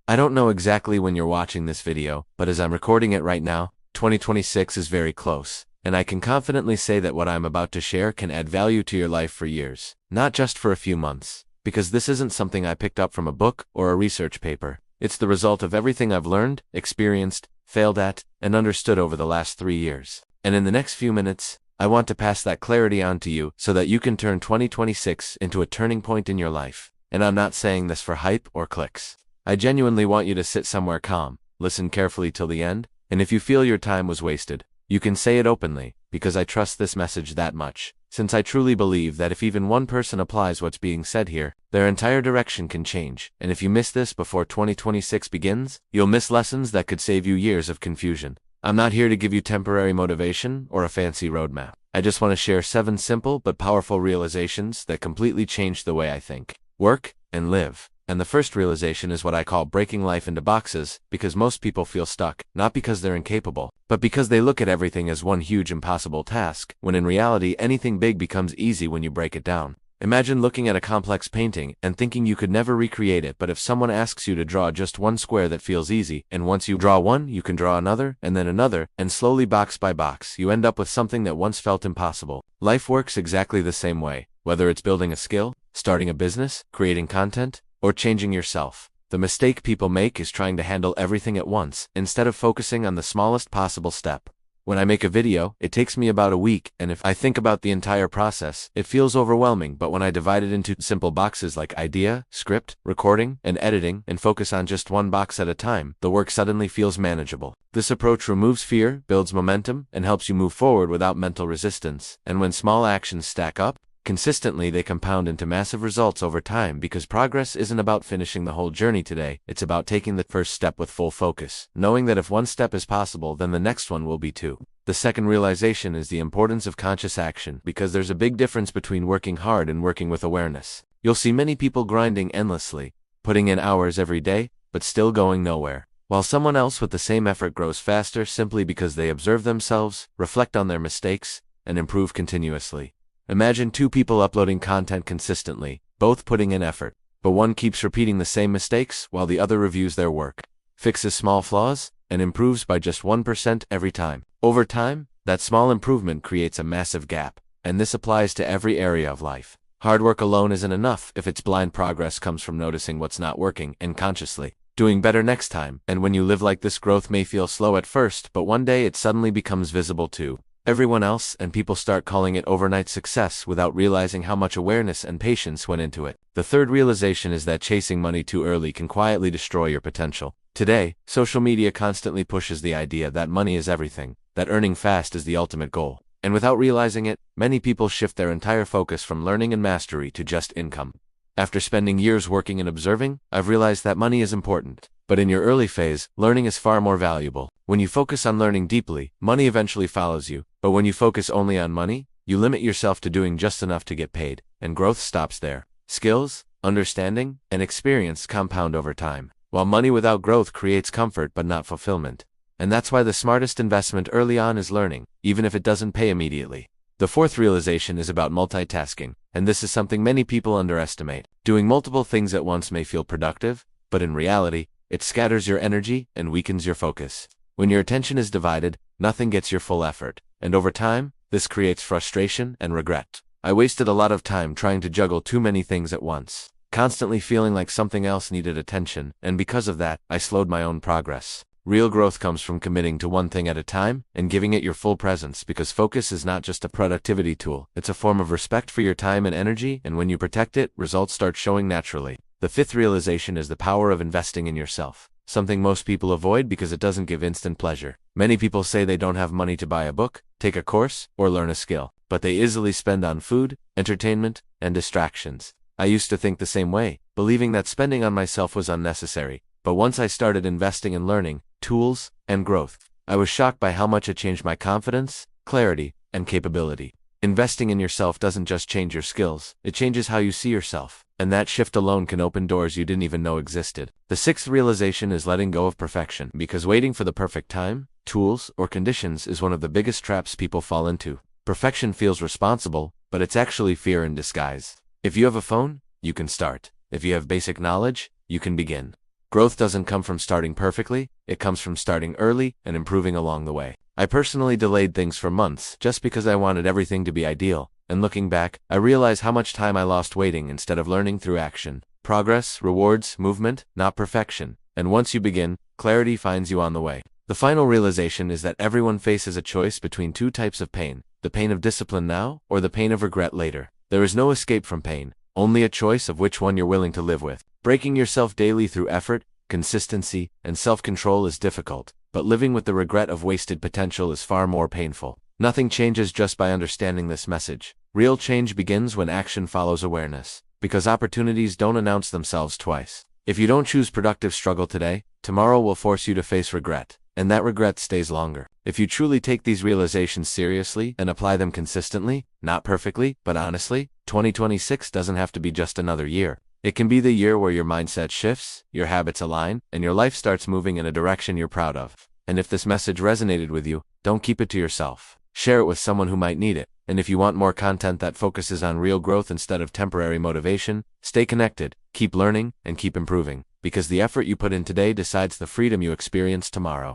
I don't know exactly when you're watching this video, but as I'm recording it right now, 2026 is very close, and I can confidently say that what I'm about to share can add value to your life for years, not just for a few months, because this isn't something I picked up from a book or a research paper. It's the result of everything I've learned, experienced, failed at, and understood over the last 3 years. And in the next few minutes, I want to pass that clarity on to you so that you can turn 2026 into a turning point in your life. And I'm not saying this for hype or clicks. I genuinely want you to sit somewhere calm, listen carefully till the end, and if you feel your time was wasted, you can say it openly, because I trust this message that much, since I truly believe that if even one person applies what's being said here, their entire direction can change, and if you miss this before 2026 begins, you'll miss lessons that could save you years of confusion. I'm not here to give you temporary motivation or a fancy roadmap. I just want to share 7 simple but powerful realizations that completely change the way I think, work, and live. And the first realization is what I call breaking life into boxes, because most people feel stuck, not because they're incapable, but because they look at everything as one huge impossible task, when in reality anything big becomes easy when you break it down. Imagine looking at a complex painting and thinking you could never recreate it, but if someone asks you to draw just one square that feels easy, and once you draw one, you can draw another, and slowly box by box, you end up with something that once felt impossible. Life works exactly the same way, whether it's building a skill, starting a business, creating content, or changing yourself. The mistake people make is trying to handle everything at once, instead of focusing on the smallest possible step. When I make a video, it takes me about a week, and if I think about the entire process, it feels overwhelming, but when I divide it into simple boxes like idea, script, recording, and editing, and focus on just one box at a time, the work suddenly feels manageable. This approach removes fear, builds momentum, and helps you move forward without mental resistance. And when small actions stack up, consistently they compound into massive results over time, because progress isn't about finishing the whole journey today, it's about taking the first step with full focus, knowing that if one step is possible then the next one will be too. The second realization is the importance of conscious action, because there's a big difference between working hard and working with awareness. You'll see many people grinding endlessly, putting in hours every day, but still going nowhere, while someone else with the same effort grows faster simply because they observe themselves, reflect on their mistakes, and improve continuously. Imagine 2 people uploading content consistently, both putting in effort, but one keeps repeating the same mistakes while the other reviews their work, fixes small flaws, and improves by just 1% every time. Over time, that small improvement creates a massive gap, and this applies to every area of life. Hard work alone isn't enough if its blind progress comes from noticing what's not working and consciously doing better next time. And when you live like this, growth may feel slow at first, but one day it suddenly becomes visible to everyone else, and people start calling it overnight success without realizing how much awareness and patience went into it. The third realization is that chasing money too early can quietly destroy your potential. Today, social media constantly pushes the idea that money is everything, that earning fast is the ultimate goal. And without realizing it, many people shift their entire focus from learning and mastery to just income. After spending years working and observing, I've realized that money is important. But in your early phase, learning is far more valuable. When you focus on learning deeply, money eventually follows you. But when you focus only on money, you limit yourself to doing just enough to get paid, and growth stops there. Skills, understanding, and experience compound over time, while money without growth creates comfort but not fulfillment. And that's why the smartest investment early on is learning, even if it doesn't pay immediately. The fourth realization is about multitasking, and this is something many people underestimate. Doing multiple things at once may feel productive, but in reality, it scatters your energy and weakens your focus. When your attention is divided, nothing gets your full effort, and over time, this creates frustration and regret. I wasted a lot of time trying to juggle too many things at once, constantly feeling like something else needed attention, and because of that, I slowed my own progress. Real growth comes from committing to one thing at a time and giving it your full presence, because focus is not just a productivity tool, it's a form of respect for your time and energy, and when you protect it, results start showing naturally. The fifth realization is the power of investing in yourself, something most people avoid because it doesn't give instant pleasure. Many people say they don't have money to buy a book, take a course, or learn a skill, but they easily spend on food, entertainment, and distractions. I used to think the same way, believing that spending on myself was unnecessary, but once I started investing in learning, tools, and growth, I was shocked by how much it changed my confidence, clarity, and capability. Investing in yourself doesn't just change your skills, it changes how you see yourself, and that shift alone can open doors you didn't even know existed. The sixth realization is letting go of perfection, because waiting for the perfect time, tools, or conditions is one of the biggest traps people fall into. Perfection feels responsible, but it's actually fear in disguise. If you have a phone, you can start. If you have basic knowledge, you can begin. Growth doesn't come from starting perfectly, it comes from starting early and improving along the way. I personally delayed things for months just because I wanted everything to be ideal, and looking back, I realize how much time I lost waiting instead of learning through action. Progress, rewards, movement, not perfection. And once you begin, clarity finds you on the way. The final realization is that everyone faces a choice between two types of pain: the pain of discipline now, or the pain of regret later. There is no escape from pain, only a choice of which one you're willing to live with. Breaking yourself daily through effort, consistency, and self-control is difficult, but living with the regret of wasted potential is far more painful. Nothing changes just by understanding this message. Real change begins when action follows awareness, because opportunities don't announce themselves twice. If you don't choose productive struggle today, tomorrow will force you to face regret, and that regret stays longer. If you truly take these realizations seriously and apply them consistently, not perfectly, but honestly, 2026 doesn't have to be just another year. It can be the year where your mindset shifts, your habits align, and your life starts moving in a direction you're proud of. And if this message resonated with you, don't keep it to yourself. Share it with someone who might need it. And if you want more content that focuses on real growth instead of temporary motivation, stay connected, keep learning, and keep improving, because the effort you put in today decides the freedom you experience tomorrow.